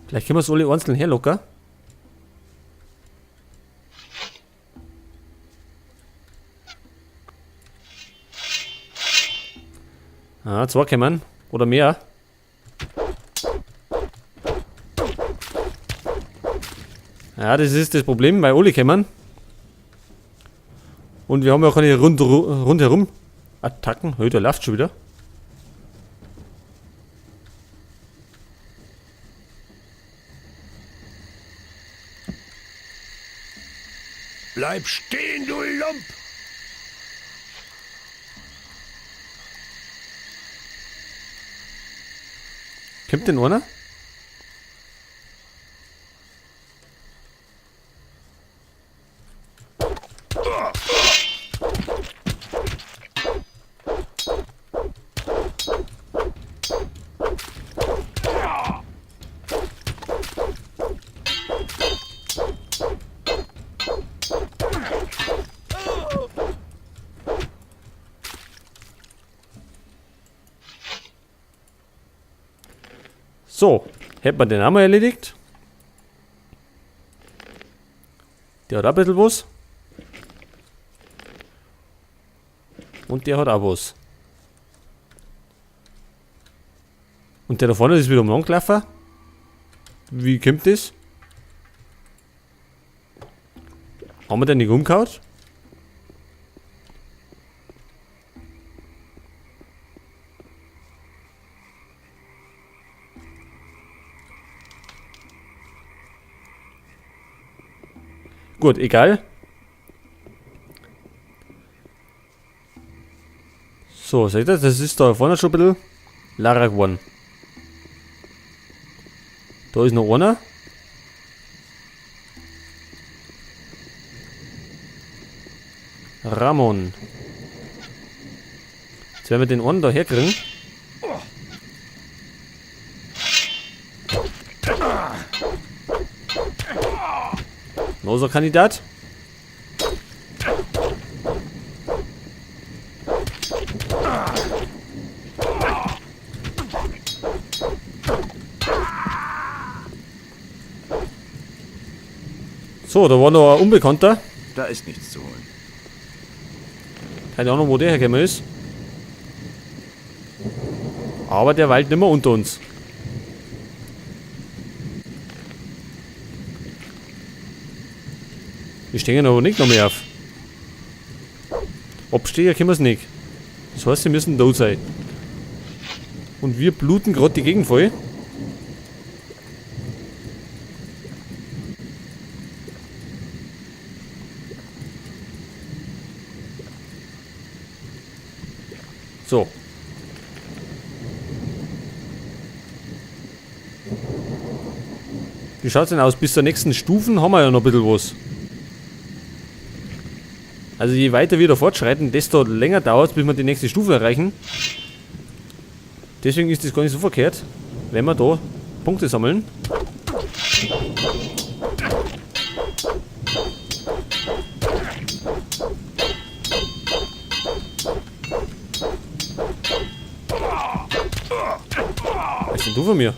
Vielleicht können wir es alle einzeln herlocken. Ah, 2 kommen. Oder mehr. Ja, das ist das Problem, weil alle kommen. Und wir haben ja auch keine rundherum Attacken. Heute der läuft schon wieder. Bleib stehen, du Lump! Kommt denn einer? So, hätten wir den einmal erledigt. Der hat auch ein bisschen was. Und der hat auch was. Und der da vorne ist wieder um gelaufen. Wie kommt das? Haben wir den nicht umgehauen? Gut, egal. So, seht ihr, das ist da vorne schon ein bisschen Lara geworden. Da ist noch einer. Ramon. Jetzt werden wir den einen da herkriegen. Noch so ein Kandidat. So, da war noch ein Unbekannter. Da ist nichts zu holen. Keine Ahnung, wo der hergekommen ist. Aber der weilt nicht mehr unter uns. Wir stehen aber nicht noch mehr auf. Abstehen können wir es nicht. Das heißt, sie müssen da sein. Und wir bluten gerade die Gegend voll. So. Wie schaut es denn aus? Bis zur nächsten Stufen haben wir ja noch ein bisschen was. Also je weiter wir da fortschreiten, desto länger dauert es, bis wir die nächste Stufe erreichen. Deswegen ist das gar nicht so verkehrt, wenn wir da Punkte sammeln. Was ist denn du von mir?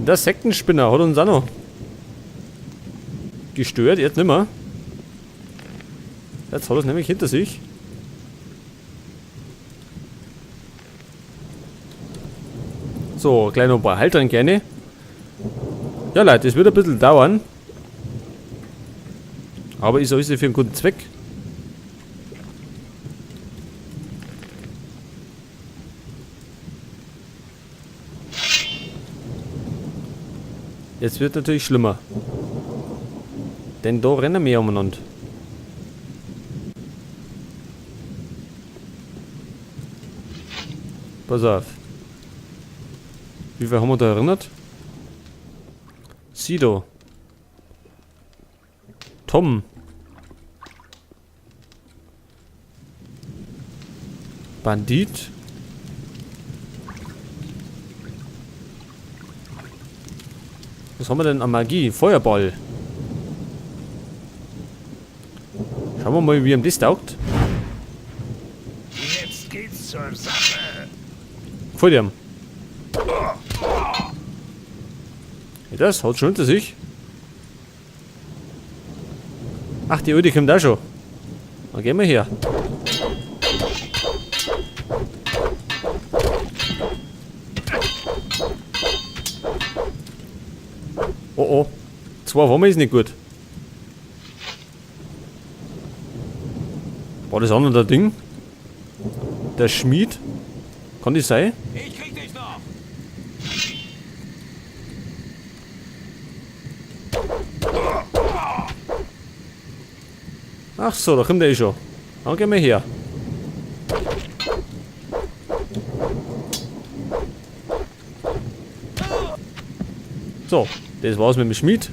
Der Sektenspinner hat uns auch noch gestört, jetzt nimmer. Jetzt hat er es nämlich hinter sich. So, gleich noch ein paar Haltern gerne. Ja Leute, es wird ein bisschen dauern. Aber ist alles für einen guten Zweck. Jetzt wird natürlich schlimmer. Denn da rennen wir umeinander. Pass auf. Wie viel haben wir da erinnert? Sido. Tom. Bandit. Was haben wir denn an Magie? Feuerball. Schauen wir mal, wie ihm das taugt. Jetzt geht's zur Sache. Vor dem. Ja, das hat schon hinter sich. Ach, die Öde kommt da schon. Dann gehen wir her. Oh oh. 2 waren wir ist nicht gut. War das andere Ding? Der Schmied? Kann das sein? Ich krieg dich noch. Ach so, da kommt der schon. Dann gehen wir her. So, das war's mit dem Schmied.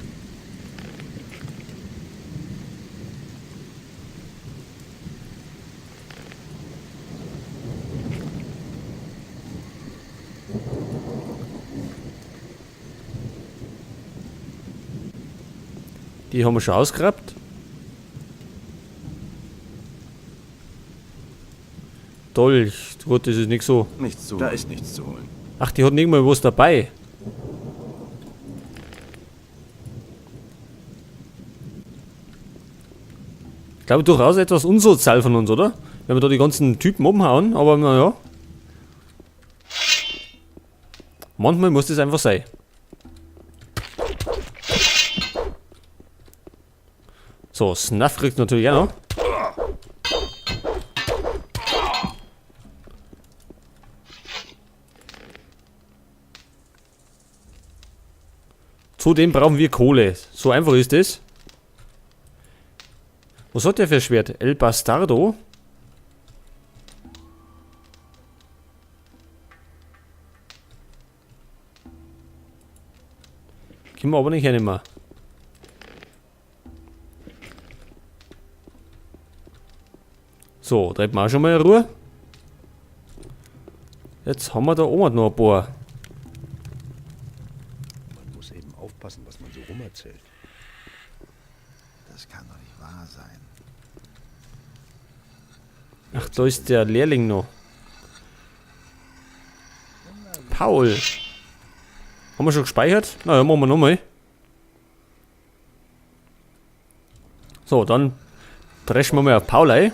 Die haben wir schon ausgegrabt. Dolch, gut, das ist nicht so. Nichts zu holen. Da ist nichts zu holen. Ach, die hat nicht mal was dabei. Ich glaube durchaus etwas unsozial von uns, oder? Wenn wir da die ganzen Typen umhauen, aber naja. Manchmal muss das einfach sein. So, Snuff kriegt natürlich auch noch. Zudem brauchen wir Kohle. So einfach ist es. Was hat der für ein Schwert? El Bastardo? Können wir aber nicht hernehmen. So, treibt man auch schon mal in Ruhe. Jetzt haben wir da oben noch ein paar. Man muss eben aufpassen, was man so rumerzählt. Das kann doch nicht wahr sein. Ach, da ist der Lehrling noch. Paul. Haben wir schon gespeichert? Na ja, machen wir nochmal. So, dann dreschen wir mal auf Paul ein.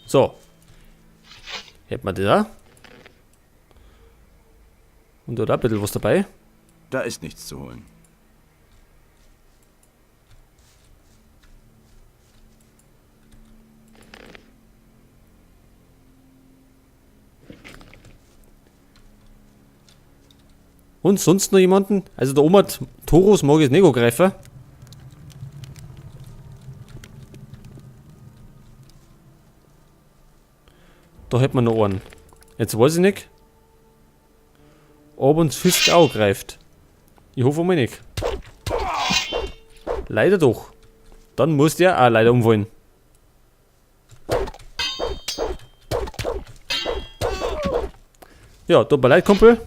So. Hätten wir da. Und da hat ein bisschen was dabei. Da ist nichts zu holen. Und sonst noch jemanden? Also der Oma Toros mag jetzt nicht angreifen. Da hätten wir noch einen. Jetzt weiß ich nicht. Ob uns Fisk auch greift. Ich hoffe mal nicht. Leider doch. Dann muss der auch leider umfallen. Ja, tut mir leid, Kumpel.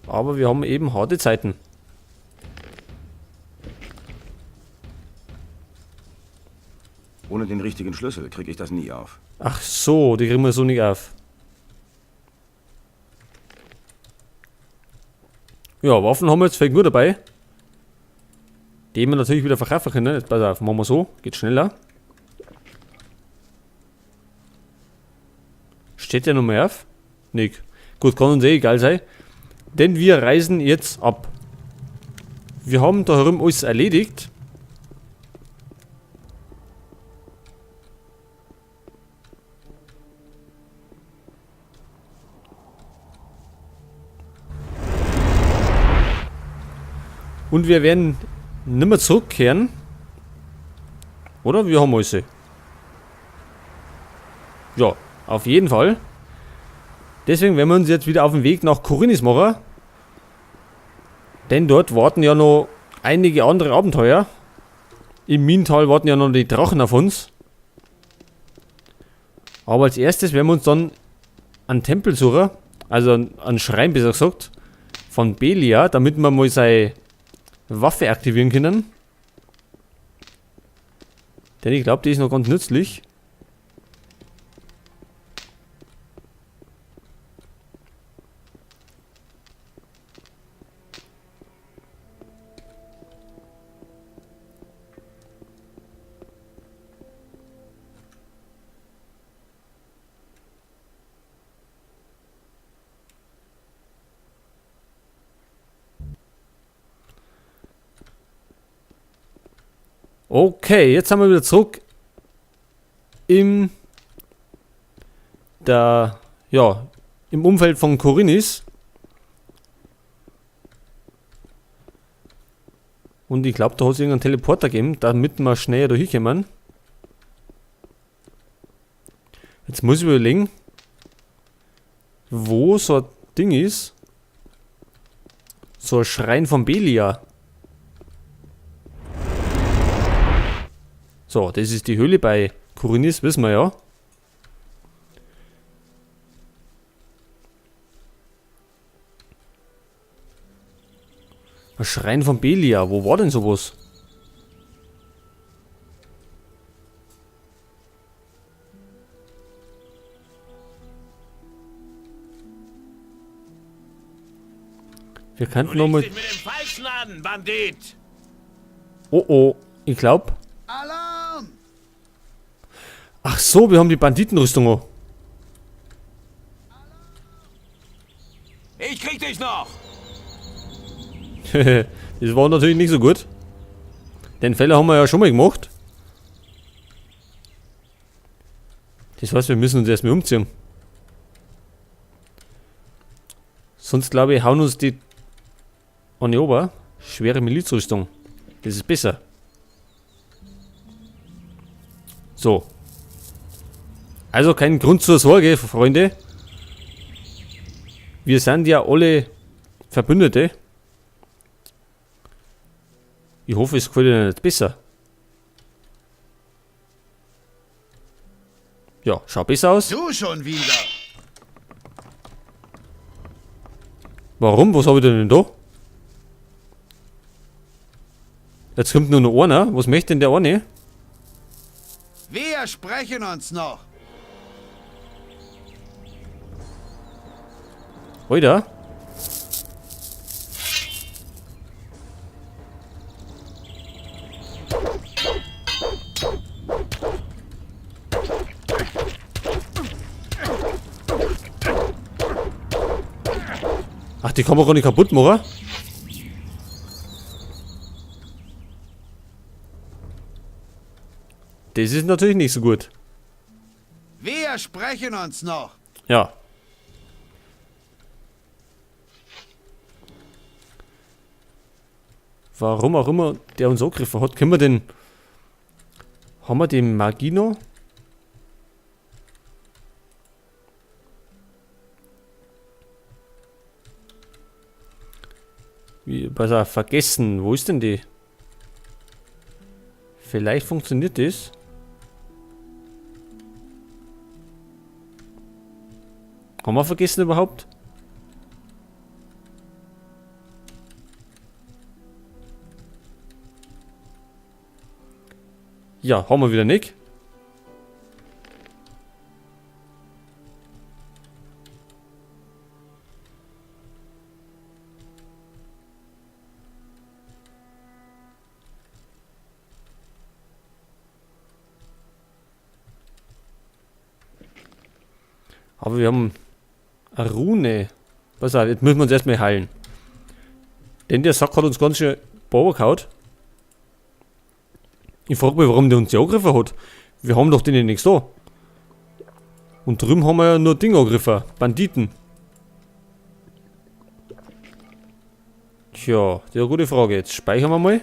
Aber wir haben eben harte Zeiten. Ohne den richtigen Schlüssel kriege ich das nie auf. Ach so, die kriegen wir so nicht auf. Ja, Waffen haben wir jetzt vielleicht nur dabei. Die wir natürlich wieder verkaufen können. Jetzt pass auf, machen wir so. Geht schneller. Steht der noch mehr auf? Nicht. Gut, kann uns eh egal sein. Denn wir reisen jetzt ab. Wir haben da herum alles erledigt. Und wir werden nicht mehr zurückkehren. Oder? Wir haben alles. Ja, auf jeden Fall. Deswegen werden wir uns jetzt wieder auf den Weg nach Korinis machen. Denn dort warten ja noch einige andere Abenteuer. Im Minental warten ja noch die Drachen auf uns. Aber als erstes werden wir uns dann einen Tempel suchen. Also einen Schrein besser gesagt. Von Belia, damit wir mal seine Waffe aktivieren können. Denn ich glaube, die ist noch ganz nützlich. Okay, jetzt haben wir wieder zurück im Umfeld von Khorinis. Und ich glaube, da hat es irgendeinen Teleporter gegeben, damit wir schneller da hinkommen. Jetzt muss ich überlegen, wo so ein Ding ist. So ein Schrein von Belia. So, das ist die Höhle bei Khorinis, wissen wir ja. Ein Schrein von Belia, wo war denn sowas? Wir könnten nochmal... mit dem Falschen an, Bandit! Oh oh, ich glaube... Alarm! Ach so, wir haben die Banditenrüstung auch. Ich krieg dich noch! Das war natürlich nicht so gut. Den Fehler haben wir ja schon mal gemacht. Das heißt, wir müssen uns erstmal umziehen. Sonst glaube ich, hauen uns die an die Ober. Schwere Milizrüstung. Das ist besser. So. Also kein Grund zur Sorge, Freunde. Wir sind ja alle Verbündete. Ich hoffe, es gefällt Ihnen jetzt besser. Ja, schaut besser aus. Du schon wieder! Warum? Was habe ich denn da? Jetzt kommt nur noch einer. Was möchte denn der eine? Wir sprechen uns noch! Alter. Ach, die kann man gar nicht kaputt machen. Das ist natürlich nicht so gut. Wir sprechen uns noch! Ja. Warum auch immer der uns angegriffen hat, können wir den... Haben wir den Magie noch? Wie, pass auf, vergessen. Wo ist denn die? Vielleicht funktioniert das. Haben wir vergessen überhaupt? Ja, haben wir wieder nicht. Aber wir haben eine Rune. Pass auf, jetzt müssen wir uns erstmal heilen. Denn der Sack hat uns ganz schön gehauen. Ich frage mich, warum der uns die angegriffen hat. Wir haben doch denen nichts da. Und drüben haben wir ja nur Dinge angegriffen. Banditen. Tja, das ist eine gute Frage. Jetzt speichern wir mal.